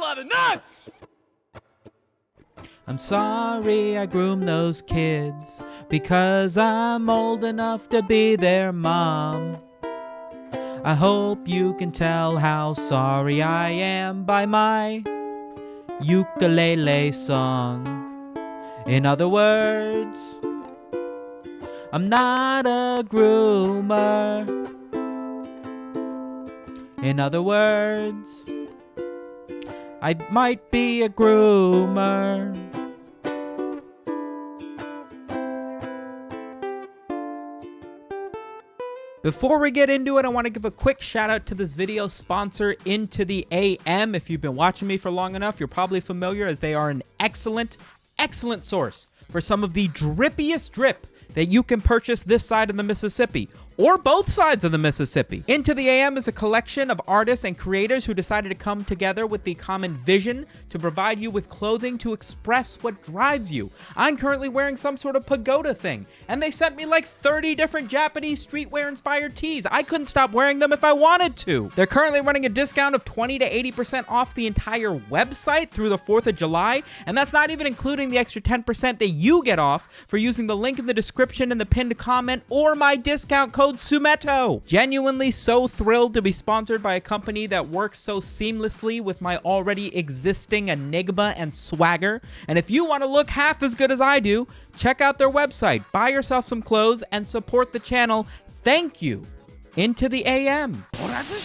lot of nuts! I'm sorry I groomed those kids because I'm old enough to be their mom. I hope you can tell how sorry I am by my ukulele song. In other words, I'm not a groomer. In other words, I might be a groomer. Before we get into it, I want to give a quick shout out to this video sponsor, Into the AM. If you've been watching me for long enough, you're probably familiar, as they are an excellent source for some of the drippiest drip that you can purchase this side of the Mississippi, or both sides of the Mississippi. Into the AM is a collection of artists and creators who decided to come together with the common vision to provide you with clothing to express what drives you. I'm currently wearing some sort of pagoda thing, and they sent me like 30 different Japanese streetwear inspired tees. I couldn't stop wearing them if I wanted to. They're currently running a discount of 20 to 80% off the entire website through the 4th of July, and that's not even including the extra 10% that you get off for using the link in the description in the pinned comment or my discount code Sumeto. Genuinely so thrilled to be sponsored by a company that works so seamlessly with my already existing enigma and swagger. And if you want to look half as good as I do, check out their website, buy yourself some clothes, and support the channel. Thank you, Into the AM.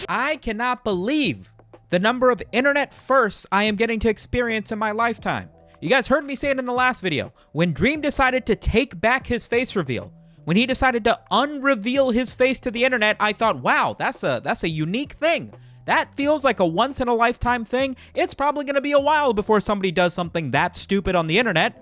I cannot believe the number of internet firsts I am getting to experience in my lifetime. You guys heard me say it in the last video. When Dream decided to take back his face reveal, when he decided to unreveal his face to the internet, I thought, wow, that's a unique thing. That feels like a once-in-a-lifetime thing. It's probably going to be a while before somebody does something that stupid on the internet.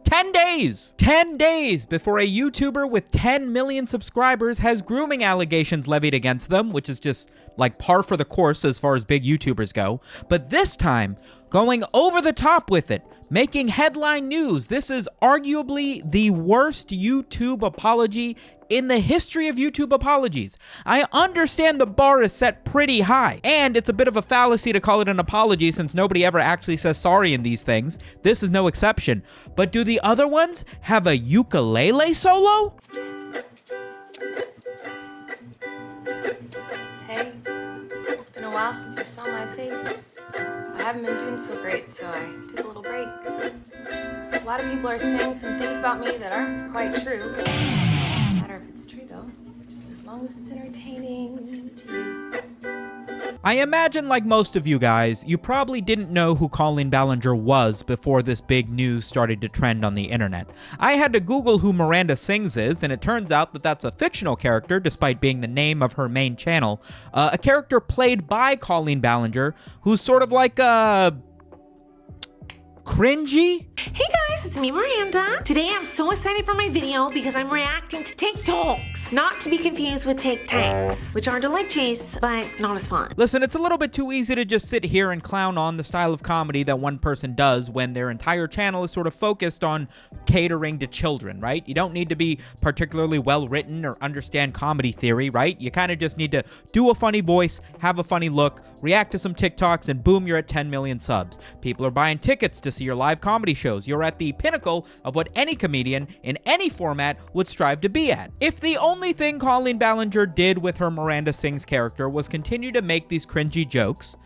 10 days! 10 days before a YouTuber with 10 million subscribers has grooming allegations levied against them, which is just like par for the course as far as big YouTubers go. But this time, going over the top with it, making headline news. This is arguably the worst YouTube apology in the history of YouTube apologies. I understand the bar is set pretty high, and it's a bit of a fallacy to call it an apology since nobody ever actually says sorry in these things. This is no exception. But do the other ones have a ukulele solo? Hey, it's been a while since you saw my face. I haven't been doing so great, so I took a little break. So a lot of people are saying some things about me that aren't quite true. It doesn't matter if it's true, though, just as long as it's entertaining to you. I imagine, like most of you guys, you probably didn't know who Colleen Ballinger was before this big news started to trend on the internet. I had to Google who Miranda Sings is, and it turns out that that's a fictional character, despite being the name of her main channel. A character played by Colleen Ballinger, who's sort of like cringy? Hey guys, it's me, Miranda. Today I'm so excited for my video because I'm reacting to TikToks, not to be confused with TikToks, which are delicious, but not as fun. Listen, it's a little bit too easy to just sit here and clown on the style of comedy that one person does when their entire channel is sort of focused on catering to children, right? You don't need to be particularly well written or understand comedy theory, right? You kind of just need to do a funny voice, have a funny look, react to some TikToks, and boom, you're at 10 million subs. People are buying tickets to see your live comedy shows. You're at the pinnacle of what any comedian in any format would strive to be at. If the only thing Colleen Ballinger did with her Miranda Sings character was continue to make these cringy jokes,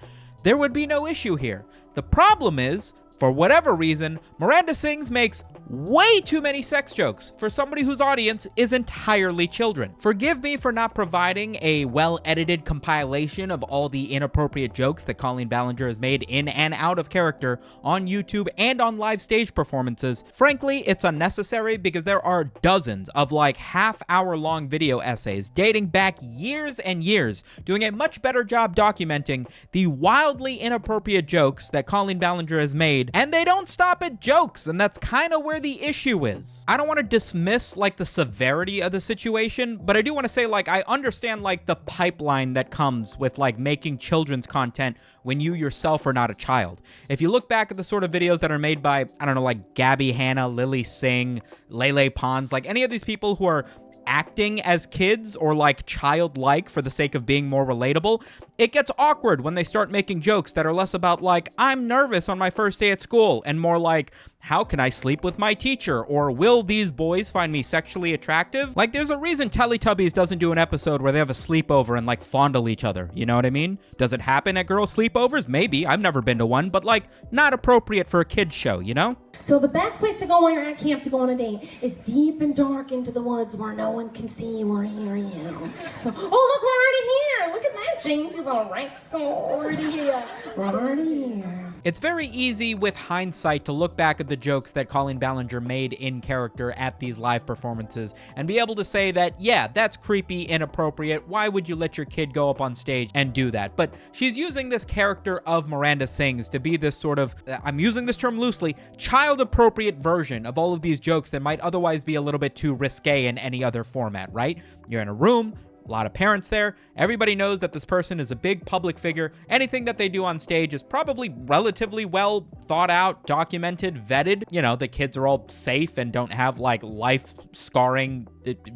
there would be no issue here. The problem is, for whatever reason, Miranda Sings makes way too many sex jokes for somebody whose audience is entirely children. Forgive me for not providing a well-edited compilation of all the inappropriate jokes that Colleen Ballinger has made in and out of character on YouTube and on live stage performances. Frankly, it's unnecessary because there are dozens of like half-hour-long video essays dating back years and years, doing a much better job documenting the wildly inappropriate jokes that Colleen Ballinger has made, and they don't stop at jokes, and that's kind of where the issue is. I don't want to dismiss like the severity of the situation, but I do want to say like I understand like the pipeline that comes with like making children's content when you yourself are not a child. If you look back at the sort of videos that are made by, I don't know, like Gabby Hanna, Lily Singh, Lele Pons, like any of these people who are acting as kids or like childlike for the sake of being more relatable, it gets awkward when they start making jokes that are less about like, I'm nervous on my first day at school, and more like, how can I sleep with my teacher? Or will these boys find me sexually attractive? Like, there's a reason Teletubbies doesn't do an episode where they have a sleepover and like fondle each other. You know what I mean? Does it happen at girl sleepovers? Maybe. I've never been to one, but like, not appropriate for a kid's show, you know? So the best place to go when you're at camp to go on a date is deep and dark into the woods where no one can see you or hear you. So, oh look, we're already here. Look at that, James, you little rank score. Already here. We're already here. It's very easy with hindsight to look back at the jokes that Colleen Ballinger made in character at these live performances and be able to say that, yeah, that's creepy, inappropriate. Why would you let your kid go up on stage and do that? But she's using this character of Miranda Sings to be this sort of, I'm using this term loosely, child-appropriate version of all of these jokes that might otherwise be a little bit too risque in any other format, right? You're in a room, a lot of parents there. Everybody knows that this person is a big public figure. Anything that they do on stage is probably relatively well thought out, documented, vetted. You know, the kids are all safe and don't have like life-scarring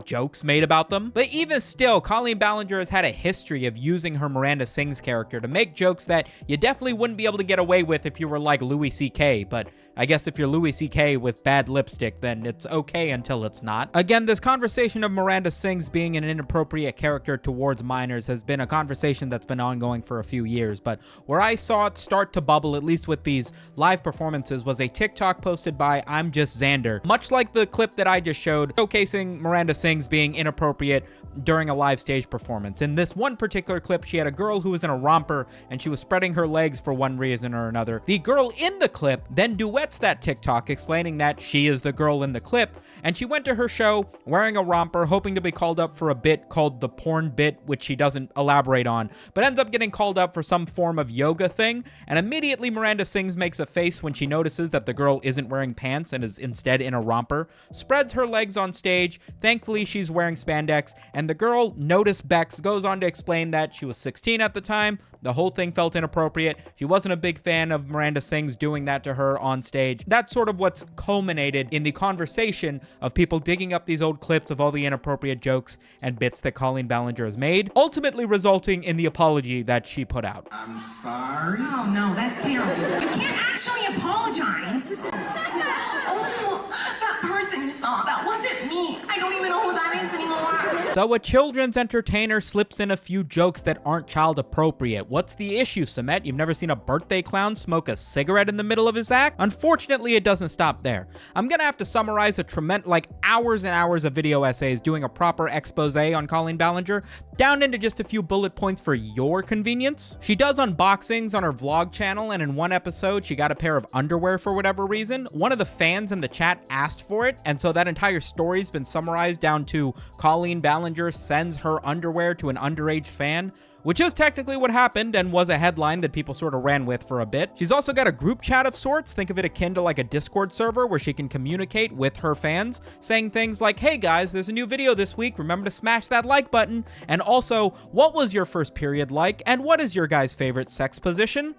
jokes made about them. But even still, Colleen Ballinger has had a history of using her Miranda Sings character to make jokes that you definitely wouldn't be able to get away with if you were like Louis C.K. But I guess if you're Louis C.K. with bad lipstick, then it's okay until it's not. Again, this conversation of Miranda Sings being an inappropriate character towards minors has been a conversation that's been ongoing for a few years, but where I saw it start to bubble, at least with these live performances, was a TikTok posted by I'm Just Xander, much like the clip that I just showed, showcasing Miranda Sings being inappropriate during a live stage performance. In this one particular clip, she had a girl who was in a romper and she was spreading her legs for one reason or another. The girl in the clip then duets that TikTok, explaining that she is the girl in the clip, and she went to her show wearing a romper, hoping to be called up for a bit called the porn bit, which she doesn't elaborate on, but ends up getting called up for some form of yoga thing, and immediately Miranda Sings makes a face when she notices that the girl isn't wearing pants and is instead in a romper, spreads her legs on stage. Thankfully, she's wearing spandex, and the girl, Notice Bex, goes on to explain that she was 16 at the time. The whole thing felt inappropriate. She wasn't a big fan of Miranda Sings doing that to her on stage. That's sort of what's culminated in the conversation of people digging up these old clips of all the inappropriate jokes and bits that Colleen Ballinger has made, ultimately resulting in the apology that she put out. I'm sorry. Oh no, that's terrible. You can't actually apologize. Oh, that person you saw, that wasn't me. I don't even know who that is anymore. So a children's entertainer slips in a few jokes that aren't child appropriate. What's the issue, Samet? You've never seen a birthday clown smoke a cigarette in the middle of his act? Unfortunately, it doesn't stop there. I'm gonna have to summarize a tremendous, like hours and hours of video essays doing a proper expose on Colleen Ballinger down into just a few bullet points for your convenience. She does unboxings on her vlog channel, and in one episode, she got a pair of underwear for whatever reason. One of the fans in the chat asked for it, and so that entire story's been summarized down to Colleen Ballinger sends her underwear to an underage fan, which is technically what happened and was a headline that people sort of ran with for a bit. She's also got a group chat of sorts. Think of it akin to like a Discord server where she can communicate with her fans, saying things like, hey guys, there's a new video this week. Remember to smash that like button. And also, what was your first period like? And what is your guys' favorite sex position?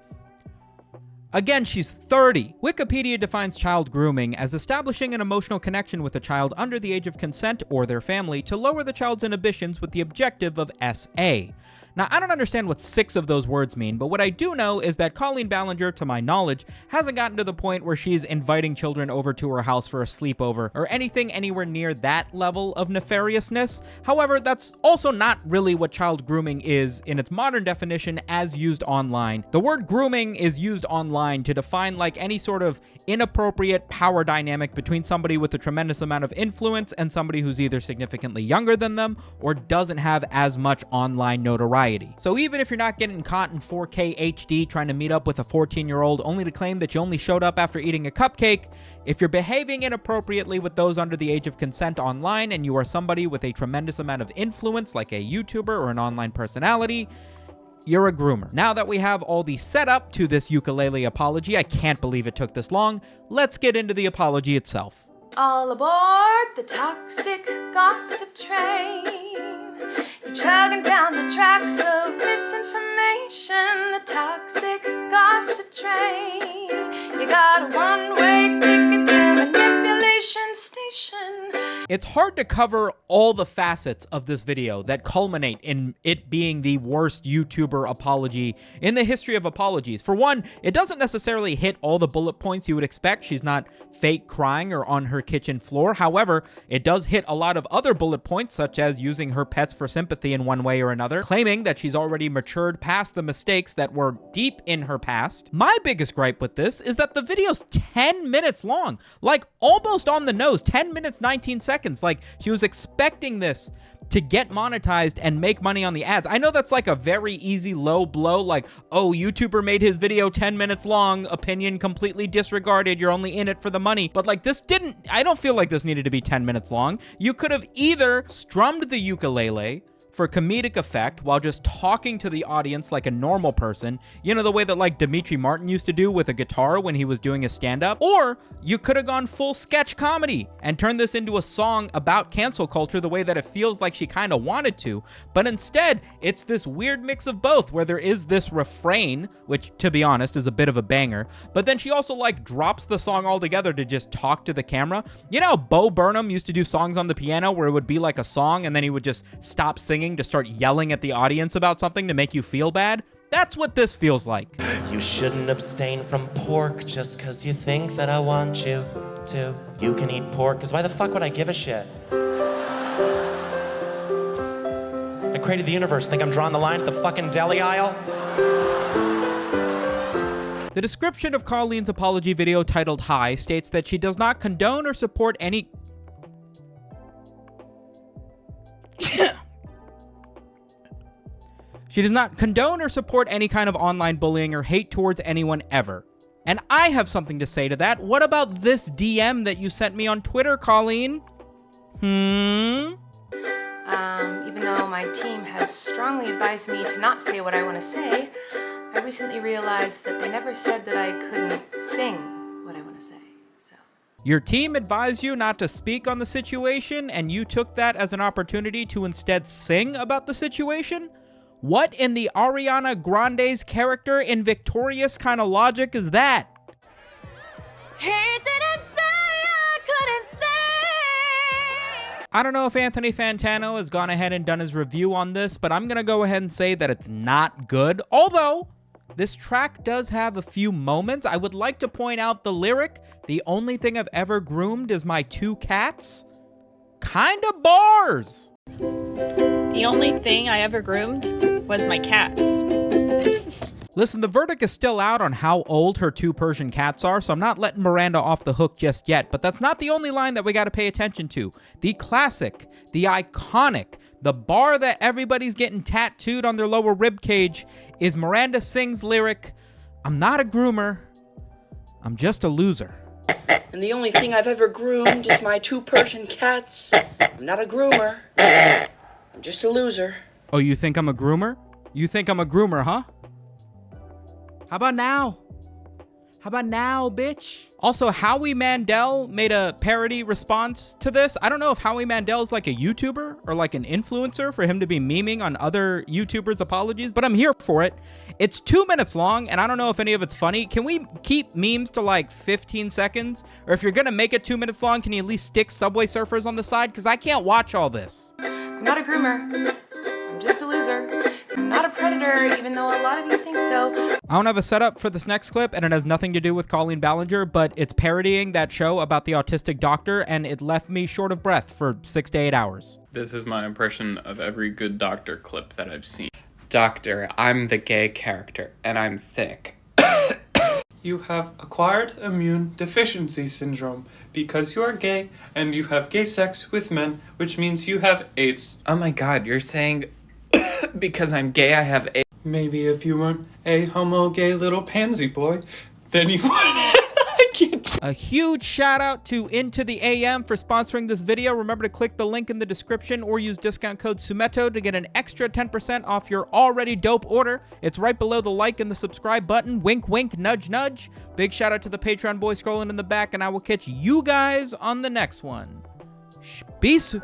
Again, she's 30. Wikipedia defines child grooming as establishing an emotional connection with a child under the age of consent or their family to lower the child's inhibitions with the objective of SA. Now, I don't understand what 6 of those words mean, but what I do know is that Colleen Ballinger, to my knowledge, hasn't gotten to the point where she's inviting children over to her house for a sleepover or anything anywhere near that level of nefariousness. However, that's also not really what child grooming is in its modern definition as used online. The word grooming is used online to define like any sort of inappropriate power dynamic between somebody with a tremendous amount of influence and somebody who's either significantly younger than them or doesn't have as much online notoriety. So even if you're not getting caught in 4K HD trying to meet up with a 14-year-old only to claim that you only showed up after eating a cupcake, if you're behaving inappropriately with those under the age of consent online and you are somebody with a tremendous amount of influence like a YouTuber or an online personality, you're a groomer. Now that we have all the setup to this ukulele apology, I can't believe it took this long, let's get into the apology itself. All aboard the toxic gossip train. You're chugging down the tracks of misinformation. The toxic gossip train. You got a one-way ticket to manipulation station. It's hard to cover all the facets of this video that culminate in it being the worst YouTuber apology in the history of apologies. For one, it doesn't necessarily hit all the bullet points you would expect. She's not fake crying or on her kitchen floor. However, it does hit a lot of other bullet points, such as using her pets for sympathy in one way or another, claiming that she's already matured past the mistakes that were deep in her past. My biggest gripe with this is that the video's 10 minutes long, like almost on the nose, 10 minutes, 19 seconds. Like she was expecting this to get monetized and make money on the ads. I know that's like a very easy low blow, like, oh, YouTuber made his video 10 minutes long, opinion completely disregarded, you're only in it for the money. But like this I don't feel like this needed to be 10 minutes long. You could have either strummed the ukulele for comedic effect while just talking to the audience like a normal person, you know, the way that like Dimitri Martin used to do with a guitar when he was doing a stand-up, or you could have gone full sketch comedy and turned this into a song about cancel culture the way that it feels like she kind of wanted to. But instead, it's this weird mix of both, where there is this refrain, which to be honest is a bit of a banger, but then she also like drops the song altogether to just talk to the camera. You know how Bo Burnham used to do songs on the piano where it would be like a song and then he would just stop singing to start yelling at the audience about something to make you feel bad? That's what this feels like. You shouldn't abstain from pork just because you think that I want you to. You can eat pork, because why the fuck would I give a shit? I created the universe. Think I'm drawing the line at the fucking deli aisle? The description of Colleen's apology video titled Hi states that she does not condone or support any... She does not condone or support any kind of online bullying or hate towards anyone ever. And I have something to say to that. What about this DM that you sent me on Twitter, Colleen? Even though my team has strongly advised me to not say what I want to say, I recently realized that they never said that I couldn't sing what I want to say. So. Your team advised you not to speak on the situation, and you took that as an opportunity to instead sing about the situation? What in the Ariana Grande's character in Victorious kind of logic is that? He didn't say I couldn't say. I don't know if Anthony Fantano has gone ahead and done his review on this, but I'm going to go ahead and say that it's not good. Although, this track does have a few moments. I would like to point out the lyric, "The only thing I've ever groomed is my 2 cats." Kinda bars. The only thing I ever groomed was my cats. Listen, the verdict is still out on how old her 2 Persian cats are, so I'm not letting Miranda off the hook just yet, but that's not the only line that we gotta pay attention to. The classic, the iconic, the bar that everybody's getting tattooed on their lower rib cage is Miranda Sings' lyric, "I'm not a groomer, I'm just a loser." And the only thing I've ever groomed is my 2 Persian cats. I'm not a groomer. I'm just a loser. Oh, you think I'm a groomer? You think I'm a groomer, huh? How about now? How about now, bitch? Also, Howie Mandel made a parody response to this. I don't know if Howie Mandel's like a YouTuber or like an influencer for him to be memeing on other YouTubers' apologies, but I'm here for it. It's 2 minutes long, and I don't know if any of it's funny. Can we keep memes to like 15 seconds? Or if you're gonna make it 2 minutes long, can you at least stick Subway Surfers on the side? Because I can't watch all this. I'm not a groomer. I'm just a loser. I'm not a predator, even though a lot of you think so. I don't have a setup for this next clip, and it has nothing to do with Colleen Ballinger, but it's parodying that show about the autistic doctor, and it left me short of breath for 6 to 8 hours. This is my impression of every Good Doctor clip that I've seen. Doctor, I'm the gay character, and I'm thick. You have acquired immune deficiency syndrome because you are gay and you have gay sex with men, which means you have AIDS. Oh my god, you're saying because I'm gay I have AIDS? Maybe if you weren't a homo gay little pansy boy, then you would. I can't. A huge shout out to Into the AM for sponsoring this video. Remember to click the link in the description or use discount code SUMETO to get an extra 10% off your already dope order. It's right below the like and the subscribe button. Wink, wink, nudge, nudge. Big shout out to the Patreon boy scrolling in the back, and I will catch you guys on the next one. Peace.